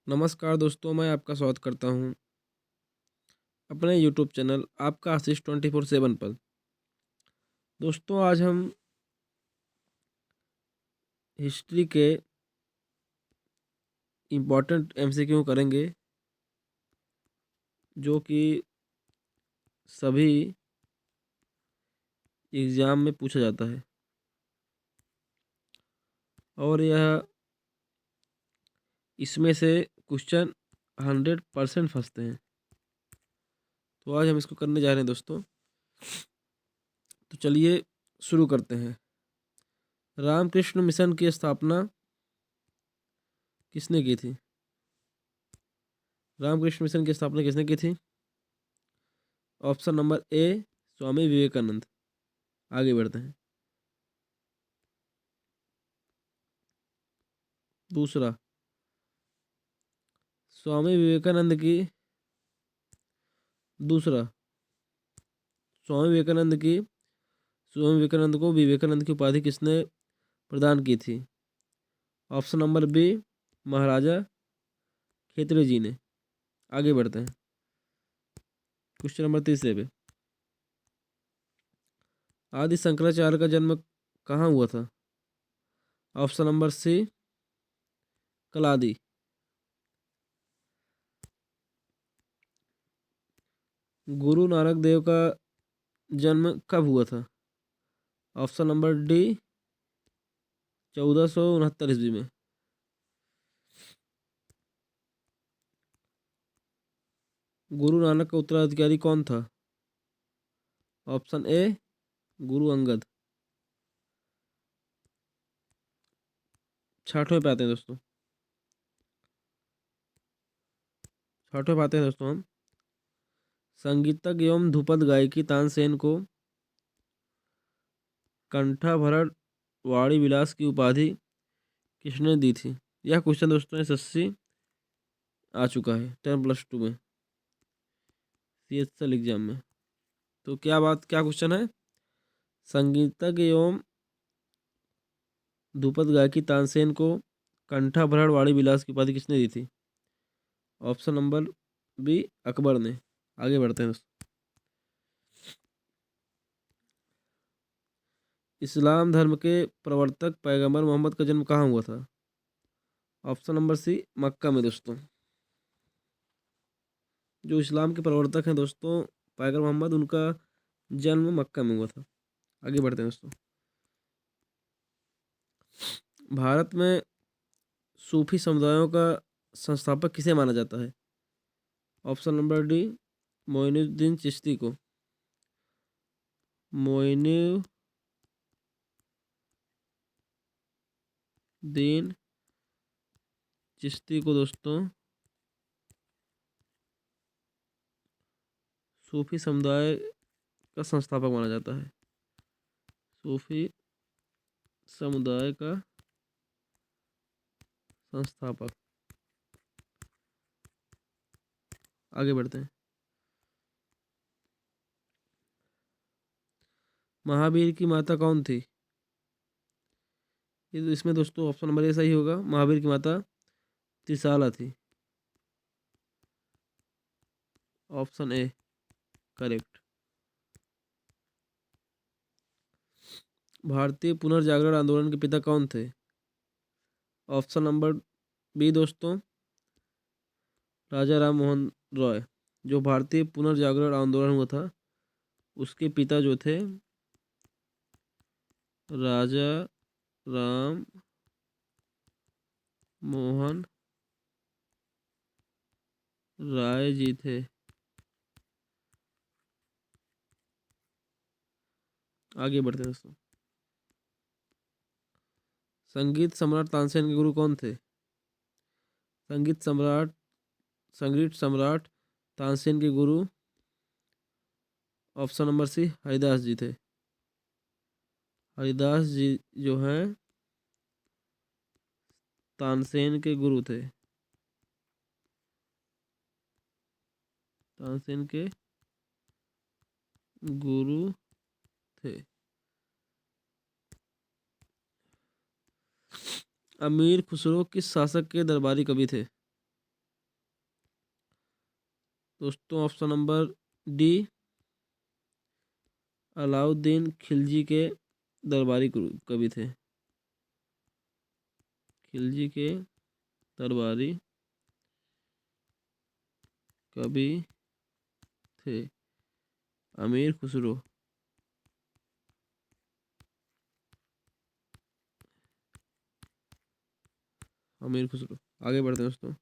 नमस्कार दोस्तों, मैं आपका स्वागत करता हूँ अपने यूट्यूब चैनल आपका आशीष 24/7 पर। दोस्तों, आज हम हिस्ट्री के इम्पोर्टेंट एमसीक्यू करेंगे, जो कि सभी एग्ज़ाम में पूछा जाता है और यह इसमें से क्वेश्चन 100% फंसते हैं। तो आज हम इसको करने जा रहे हैं दोस्तों। तो चलिए शुरू करते हैं। रामकृष्ण मिशन की स्थापना किसने की थी? रामकृष्ण मिशन की स्थापना किसने की थी? ऑप्शन नंबर ए स्वामी विवेकानंद। आगे बढ़ते हैं। दूसरा, स्वामी विवेकानंद की दूसरा स्वामी विवेकानंद की स्वामी विवेकानंद को विवेकानंद की उपाधि किसने प्रदान की थी? ऑप्शन नंबर बी महाराजा खेतड़ी जी ने। आगे बढ़ते हैं क्वेश्चन नंबर तीसरे पे। आदि शंकराचार्य का जन्म कहाँ हुआ था? Option number C Kalady. Guru Nanak देव का जन्म कब हुआ था? ऑप्शन नंबर डी 1469 ईस्वी में। गुरु नानक का उत्तराधिकारी कौन था? Option A Guru Angad. छठवें पे आते हैं दोस्तों। छठवें पे आते हैं दोस्तों हम। संगीतज्ञ एवं ध्रुपद गायकी तानसेन को कंठाभरण वाणी विलास की उपाधि किसने दी थी? यह क्वेश्चन दोस्तों एसएससी आ चुका है 10+2 में, सीएचएल एग्जाम में। तो क्या क्वेश्चन है? संगीतज्ञ एवं ध्रुपद गायकी तानसेन को कंठाभरण वाणी विलास की उपाधि किसने दी थी? ऑप्शन नंबर बी अकबर ने। आगे बढ़ते हैं दोस्तों। इस्लाम धर्म के प्रवर्तक पैगंबर मोहम्मद का जन्म कहाँ हुआ था? ऑप्शन नंबर सी मक्का में दोस्तों। जो इस्लाम के प्रवर्तक हैं दोस्तों पैगंबर मोहम्मद, उनका जन्म मक्का में हुआ था। आगे बढ़ते हैं दोस्तों। भारत में सूफी समुदायों का संस्थापक किसे माना जाता है? Option number D Moinuddin Chishti को। मोइनुद्दीन चिश्ती को दोस्तों सूफी समुदाय का संस्थापक माना जाता है। सूफी समुदाय का संस्थापक। आगे बढ़ते हैं। महावीर की माता कौन थी? इसमें दोस्तों ऑप्शन नंबर ए सही होगा। महावीर की माता त्रिशाला थी। Option A correct. भारतीय पुनर्जागरण आंदोलन के पिता कौन थे? ऑप्शन नंबर बी दोस्तों राजा राम मोहन रॉय। जो भारतीय पुनर्जागरण आंदोलन हुआ था उसके पिता जो थे राजा राम मोहन राय जी थे। आगे बढ़ते हैं दोस्तों। संगीत सम्राट तानसेन के गुरु कौन थे? संगीत सम्राट संगीत सम्राट तानसेन के गुरु ऑप्शन नंबर सी हरिदास जी थे। हरिदास जी जो हैं तानसेन के गुरु थे। तानसेन के गुरु थे। अमीर खुसरो किस शासक के दरबारी कवि थे? दोस्तों option number D, Alauddin Khilji के दरबारी कवि थे। खिलजी के दरबारी कवि थे अमीर खुसरो। अमीर खुसरो। आगे बढ़ते हैं दोस्तों।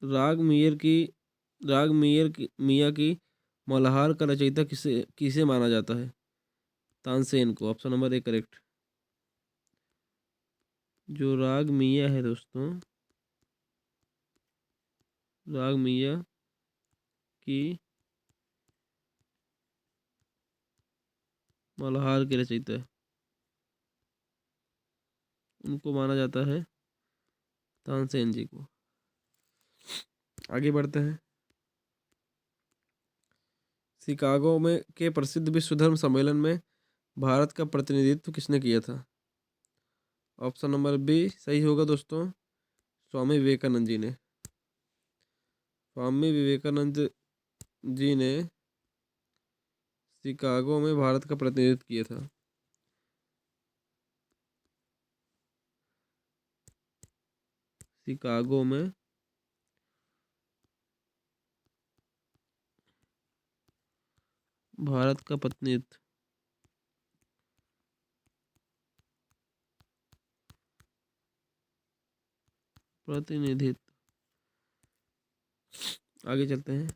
राग मियाँ की मल्हार का रचयिता किसे किसे माना जाता है? तानसेन को। Option number A correct. जो राग मियाँ है दोस्तों, राग मियाँ की मल्हार के रचयिता है, उनको माना जाता है तानसेन जी को। आगे बढ़ते हैं। शिकागो में के प्रसिद्ध विश्व धर्म सम्मेलन में भारत का प्रतिनिधित्व किसने किया था? ऑप्शन नंबर बी सही होगा दोस्तों, स्वामी विवेकानंद जी ने। स्वामी विवेकानंद जी ने शिकागो में भारत का प्रतिनिधित्व किया था। शिकागो में भारत का प्रतिनिधित्व। आगे चलते हैं।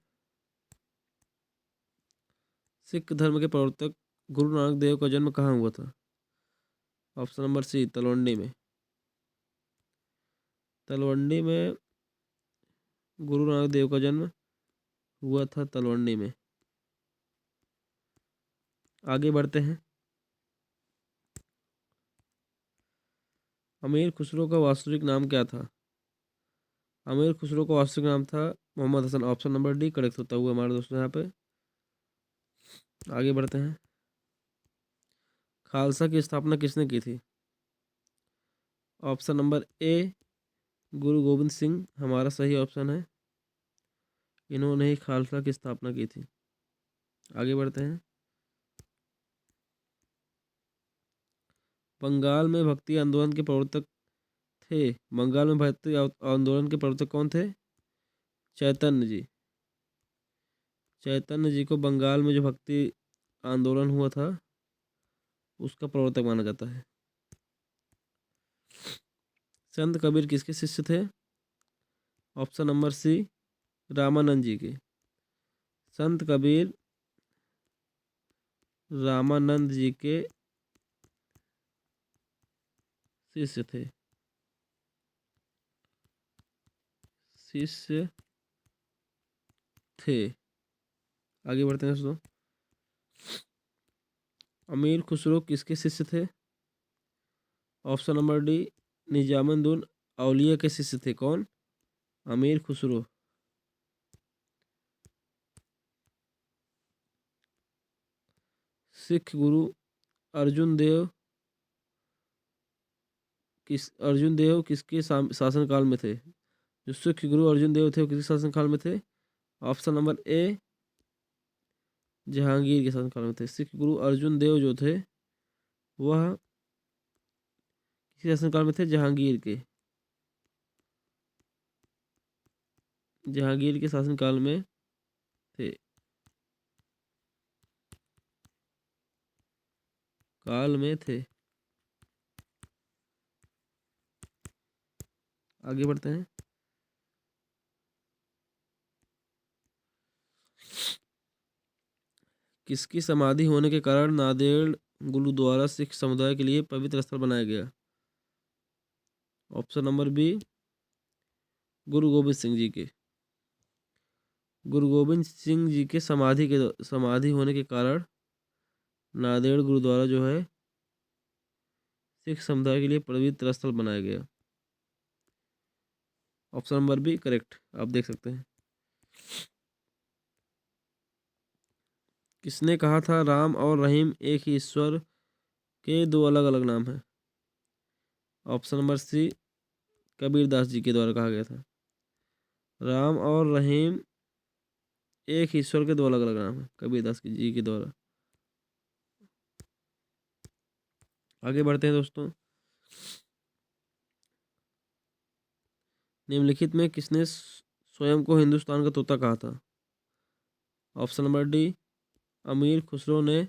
सिख धर्म के प्रवर्तक गुरु नानक देव का जन्म कहाँ हुआ था? ऑप्शन नंबर सी तलवंडी में। तलवंडी में गुरु नानक देव का जन्म हुआ था, तलवंडी में। आगे बढ़ते हैं। अमीर खुसरो का वास्तविक नाम क्या था? अमीर खुसरो का वास्तविक नाम था Mohammad Hasan. Option number D correct होता हुआ हमारे दोस्तों यहाँ पे। आगे बढ़ते हैं। खालसा की स्थापना किसने की थी? ऑप्शन नंबर ए गुरु गोविंद सिंह हमारा सही ऑप्शन है। इन्होंने ही खालसा की स्थापना की थी। आगे बढ़ते हैं। बंगाल में भक्ति आंदोलन के प्रवर्तक थे। बंगाल में भक्ति आंदोलन के प्रवर्तक कौन थे? चैतन्य जी। चैतन्य जी को बंगाल में जो भक्ति आंदोलन हुआ था उसका प्रवर्तक माना जाता है। संत कबीर किसके शिष्य थे? ऑप्शन नंबर सी रामानंद जी के। संत कबीर रामानंद जी के शिष्य थे। शिष्य थे। आगे बढ़ते हैं दोस्तों। अमीर खुसरो किसके शिष्य थे? ऑप्शन नंबर डी निजामुद्दीन औलिया के शिष्य थे। कौन? अमीर खुसरो। सिख गुरु अर्जुन देव किसके शासन काल में थे? जो सिख गुरु अर्जुन देव थे वो किसके शासन काल में थे? ऑप्शन नंबर ए जहांगीर के शासन काल में थे। सिख गुरु अर्जुन देव जो थे वह किस शासन काल में थे? जहांगीर के। जहांगीर के शासन काल में थे। काल में थे। आगे बढ़ते हैं। किसकी समाधि होने के कारण नांदेड़ गुरुद्वारा सिख समुदाय के लिए पवित्र स्थल बनाया गया? Option number B Guru Gobind Singh ji के। गुरु गोबिंद सिंह जी के समाधि होने के कारण नांदेड़ गुरुद्वारा जो है सिख समुदाय के लिए पवित्र स्थल बनाया गया। ऑप्शन नंबर बी करेक्ट आप देख सकते हैं। किसने कहा था राम और रहीम एक ही ईश्वर के दो अलग अलग नाम हैं? ऑप्शन नंबर सी कबीरदास जी के द्वारा कहा गया था। राम और रहीम एक ईश्वर के दो अलग अलग नाम है, कबीरदास जी के द्वारा। आगे बढ़ते हैं दोस्तों। निम्नलिखित में किसने स्वयं को हिंदुस्तान का तोता कहा था? ऑप्शन नंबर डी, अमीर खुसरो ने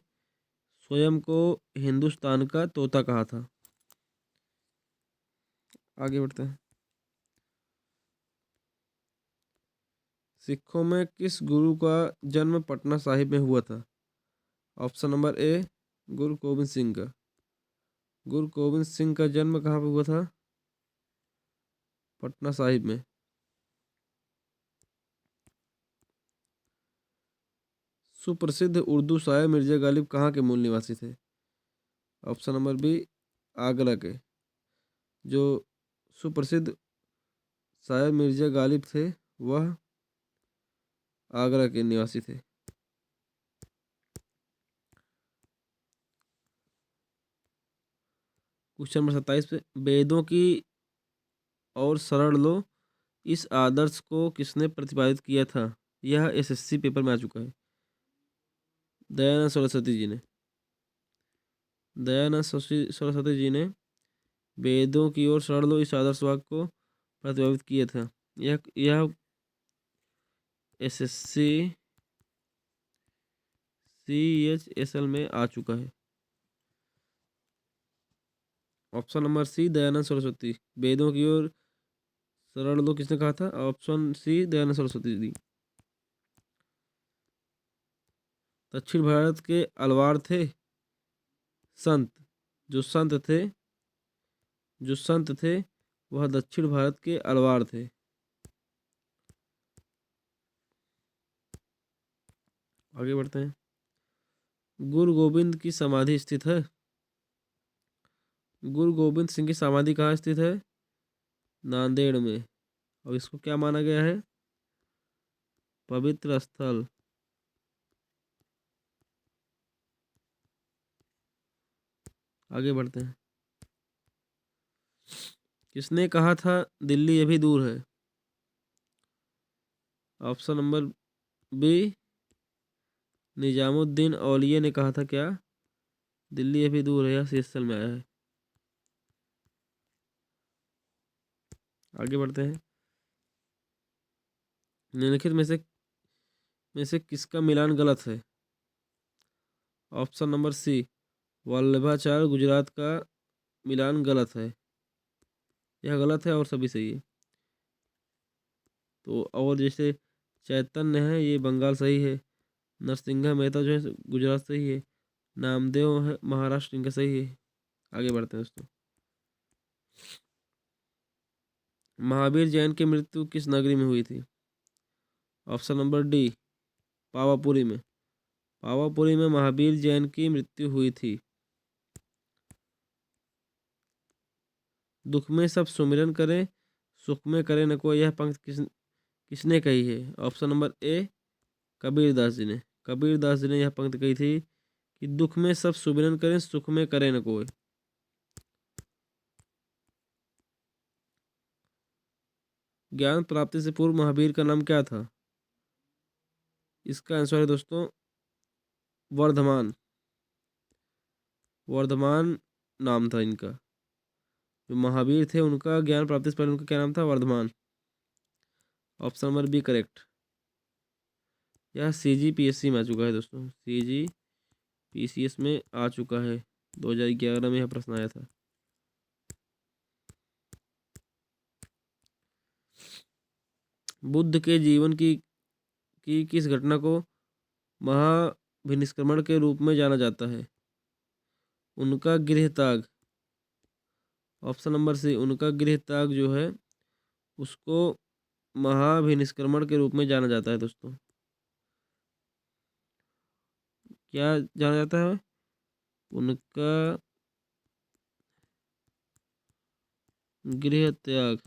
स्वयं को हिंदुस्तान का तोता कहा था। आगे बढ़ते हैं। सिखों में किस गुरु का जन्म पटना साहिब में हुआ था? ऑप्शन नंबर ए, गुरु गोबिंद सिंह का। गुरु गोबिंद सिंह का जन्म कहाँ पे हुआ था? पटना साहिब में। सुप्रसिद्ध उर्दू शायर मिर्जा गालिब कहाँ के मूल निवासी थे? ऑप्शन नंबर बी, आगरा के। जो सुप्रसिद्ध शायर मिर्जा गालिब थे वह आगरा के निवासी थे। क्वेश्चन नंबर 27 पे, वेदों की और शरण लो इस आदर्श को किसने प्रतिपादित किया था? यह एसएससी पेपर में आ चुका है। दयानंद सरस्वती जी ने। दयानंद सरस्वती जी ने वेदों की ओर शरण लो इस आदर्श वाक्य को प्रतिपादित किया था। यह एसएससी CHSL में आ चुका है। Option number C, Dayanand Saraswati. वेदों की ओर शरण लो किसने कहा था? Option C, Dayanand Saraswati ji. दक्षिण भारत के अलवार थे संत। जो संत थे जो संत थे वह दक्षिण भारत के अलवार थे। आगे बढ़ते हैं। गुरु गोविंद की समाधि स्थित है। गुरु गोविंद सिंह की समाधि कहाँ स्थित है? नांदेड़ में। और इसको क्या माना गया है? पवित्र स्थल। आगे बढ़ते हैं। किसने कहा था दिल्ली अभी दूर है? ऑप्शन नंबर बी, निजामुद्दीन औलिया ने कहा था क्या? दिल्ली अभी दूर है, या CSL में आया है। आगे बढ़ते हैं। निम्नलिखित में से किसका मिलान गलत है? Option number C, Vallabhacharya Gujarat का मिलान गलत है। यह गलत है और सभी सही है। तो और जैसे चैतन्य है ये बंगाल सही है। नरसिंहा मेहता जो है गुजरात सही है। नामदेव है महाराष्ट्र, इनका सही है। आगे बढ़ते हैं दोस्तों। महावीर जैन की मृत्यु किस नगरी में हुई थी? ऑप्शन नंबर डी, पावापुरी में। पावापुरी में महावीर जैन की मृत्यु हुई थी। दुख में सब सुमिरन करें, सुख में करे न कोई, यह पंक्ति किसने कही है? ऑप्शन नंबर ए, कबीरदास जी ने। कबीरदास जी ने यह पंक्ति कही थी कि दुख में सब सुमिरन करें, सुख में करे न कोई। ज्ञान प्राप्ति से पूर्व महावीर का नाम क्या था? इसका आंसर है दोस्तों वर्धमान। वर्धमान नाम था इनका। जो महावीर थे उनका ज्ञान प्राप्ति से पहले उनका क्या नाम था? Vardhaman. Option number B correct. यह CGPSC में आ चुका है दोस्तों। CGPCS में आ चुका है। 2011 में यह प्रश्न आया था। बुद्ध के जीवन की किस घटना को महाभिनिष्क्रमण के रूप में जाना जाता है? उनका गृह त्याग। ऑप्शन नंबर सी, उनका गृह त्याग जो है उसको महाभिनिष्क्रमण के रूप में जाना जाता है दोस्तों। क्या जाना जाता है? उनका गृह त्याग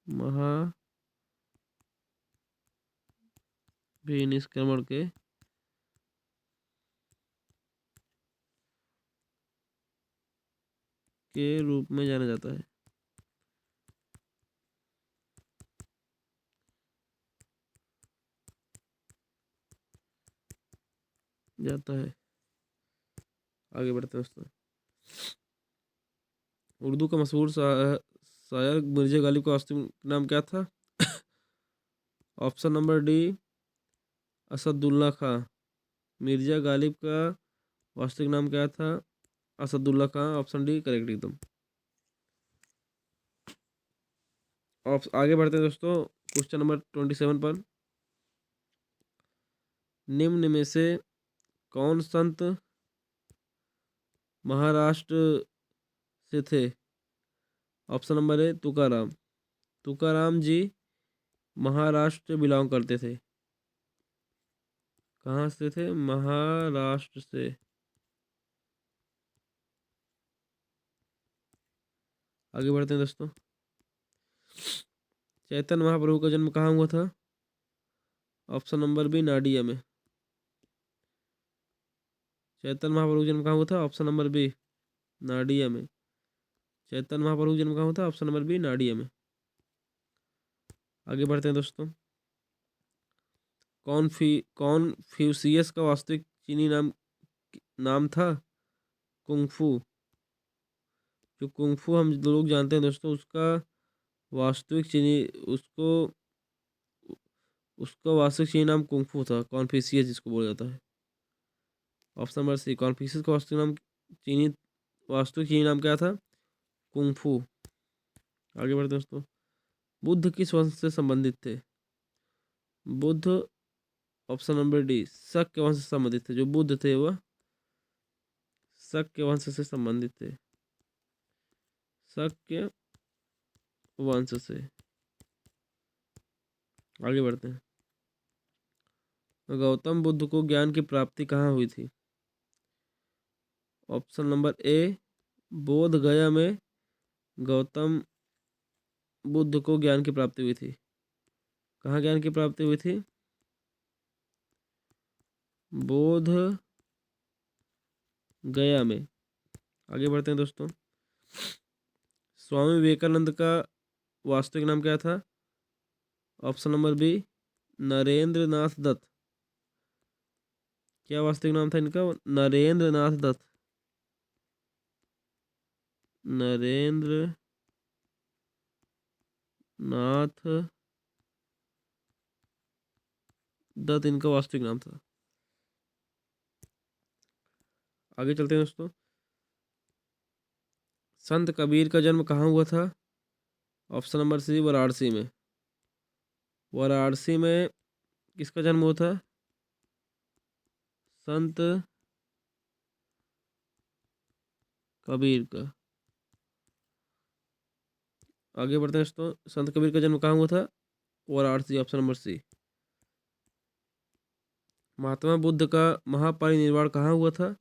महाभिनिष्क्रमण के के रूप में जाना जाता है? जाता है। आगे बढ़ते हैं दोस्तों। उर्दू का मशहूर शायर मिर्ज़ा गालिब का वास्तविक नाम क्या था? ऑप्शन नंबर डी असदुल्ला खां। मिर्ज़ा गालिब का वास्तविक नाम क्या था? असदुल्ला खां। ऑप्शन डी करेक्ट एकदम। आगे बढ़ते हैं दोस्तों क्वेश्चन नंबर 27 पर। निम्न में से कौन संत महाराष्ट्र से थे? Option number A Tukaram. Tukaram ji Maharashtra belong करते थे। कहाँ से थे? महाराष्ट्र से। आगे बढ़ते हैं दोस्तों। चैतन्य महाप्रभु का जन्म कहाँ हुआ था? ऑप्शन नंबर बी नाडिया में। चैतन्य महाप्रभु का जन्म कहाँ हुआ था? ऑप्शन नंबर बी नाडिया में। चैतन्य महाप्रभु का जन्म कहाँ हुआ था? ऑप्शन नंबर बी नाडिया में। आगे बढ़ते हैं दोस्तों। कॉन्फ्यूशियस का वास्तविक चीनी नाम नाम था कुंफू। जो कुंफू हम लोग जानते हैं दोस्तों, उसका वास्तविक चीनी उसको उसका वास्तविक चीनी नाम कुंफू था। कॉन्फ्यूशियस जिसको बोला जाता है। ऑप्शन नंबर सी कॉन्फ्यूशियस का वास्तविक चीनी नाम क्या था? कुंफू। आगे बढ़ते हैं दोस्तों। बुद्ध किस वंश से संबंधित थे? बुद्ध ऑप्शन नंबर डी शक वंश से संबंधित थे। जो बुद्ध थे वह शक वंश से संबंधित थे। शक वंश से। आगे बढ़ते हैं। गौतम बुद्ध को ज्ञान की प्राप्ति कहाँ हुई थी? ऑप्शन नंबर ए बोध गया में गौतम बुद्ध को ज्ञान की प्राप्ति हुई थी। कहाँ ज्ञान की प्राप्ति हुई थी? बोध गया में। आगे बढ़ते हैं दोस्तों। स्वामी विवेकानंद का वास्तविक नाम क्या था? ऑप्शन नंबर बी नरेंद्र नाथ दत्त। क्या वास्तविक नाम था इनका? नरेंद्र नाथ दत्त। नरेंद्र नाथ दत्त इनका वास्तविक नाम था। आगे चलते हैं दोस्तों। संत कबीर का जन्म कहाँ हुआ था? ऑप्शन नंबर सी वाराणसी में। वाराणसी में किसका जन्म हुआ था? संत कबीर का। आगे बढ़ते हैं दोस्तों। संत कबीर का जन्म कहाँ हुआ था? Varanasi. Option number C. Mahatma Buddha का महापरिनिर्वाण कहाँ हुआ था?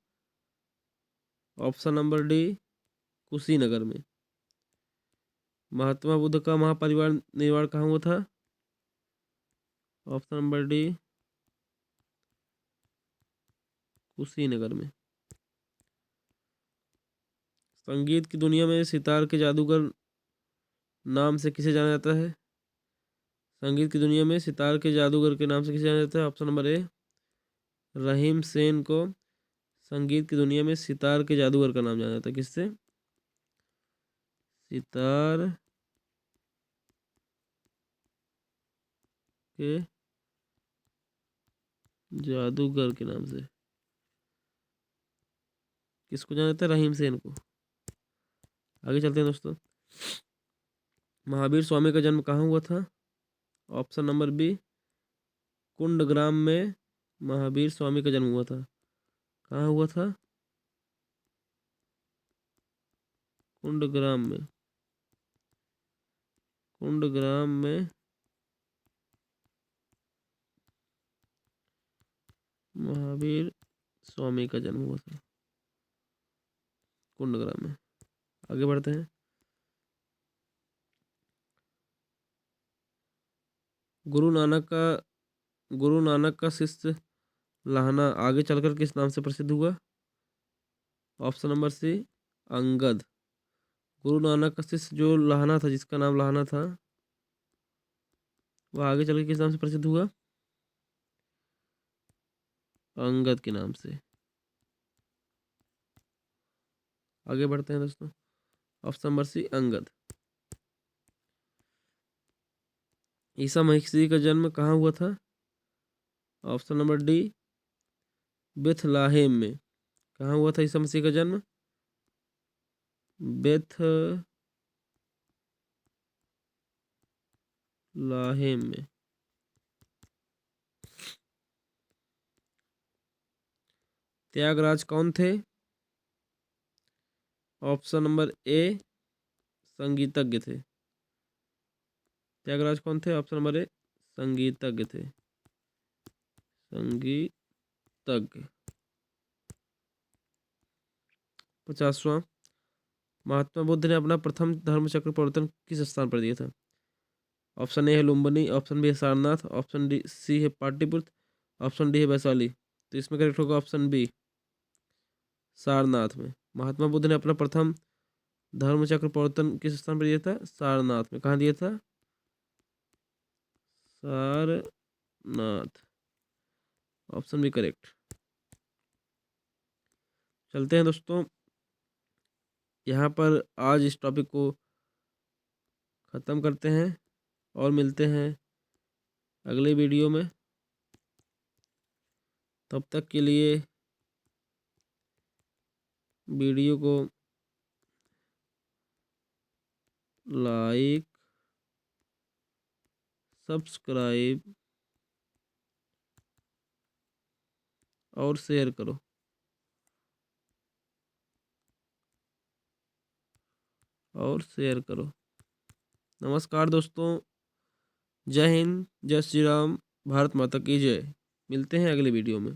ऑप्शन नंबर डी कुशीनगर में। महात्मा बुद्ध का महापरिवार निर्वाण कहाँ हुआ था? ऑप्शन नंबर डी कुशीनगर में। संगीत की दुनिया में सितार के जादूगर नाम से किसे जाना जाता है? संगीत की दुनिया में सितार के जादूगर के नाम से किसे जाना जाता है? ऑप्शन नंबर ए रहीम सेन को संगीत की दुनिया में सितार के जादूगर का नाम जाना जाता है। किससे? सितार के जादूगर के नाम से किसको जाना जाता है? रहीम सेन को। आगे चलते हैं दोस्तों। महावीर स्वामी का जन्म कहाँ हुआ था? ऑप्शन नंबर बी कुंडग्राम में महावीर स्वामी का जन्म हुआ था। कहाँ हुआ था? कुंडग्राम में। कुंडग्राम में महावीर स्वामी का जन्म हुआ था। कुंडग्राम में। आगे बढ़ते हैं। गुरु नानक का शिष्य लाहना आगे चलकर किस नाम से प्रसिद्ध हुआ? Option number C Angad. Guru Nanak का शिष्य जो लाहना था, जिसका नाम लाहना था, वह आगे चल के किस नाम से प्रसिद्ध हुआ? अंगद के नाम से। आगे बढ़ते हैं दोस्तों। Option number C Angad. ईसा मसीह का जन्म कहाँ हुआ था? ऑप्शन नंबर डी बेथलाहेम में। कहाँ हुआ था ईसा मसीह का जन्म? बेथलाहेम में। त्यागराज कौन थे? ऑप्शन नंबर ए संगीतज्ञ थे। त्यागराज कौन थे? ऑप्शन नंबर ए संगीतज्ञ थे। संगीतज्ञ। 50वां, महात्मा बुद्ध ने अपना प्रथम धर्म चक्र प्रवर्तन किस स्थान पर दिया था? ऑप्शन ए है लुम्बिनी, ऑप्शन बी है सारनाथ, ऑप्शन डी सी है पाटलिपुत्र, ऑप्शन डी है वैशाली। तो इसमें करेक्ट होगा ऑप्शन बी सारनाथ में। महात्मा बुद्ध ने अपना प्रथम धर्म चक्र प्रवर्तन किस स्थान पर दिया था? सारनाथ में। कहाँ दिया था? सारनाथ। Option B correct. चलते हैं दोस्तों, यहाँ पर आज इस टॉपिक को ख़त्म करते हैं और मिलते हैं अगले वीडियो में। तब तक के लिए वीडियो को लाइक, सब्सक्राइब और शेयर करो। नमस्कार दोस्तों, जय हिंद, जय श्री राम, भारत माता की जय। मिलते हैं अगले वीडियो में।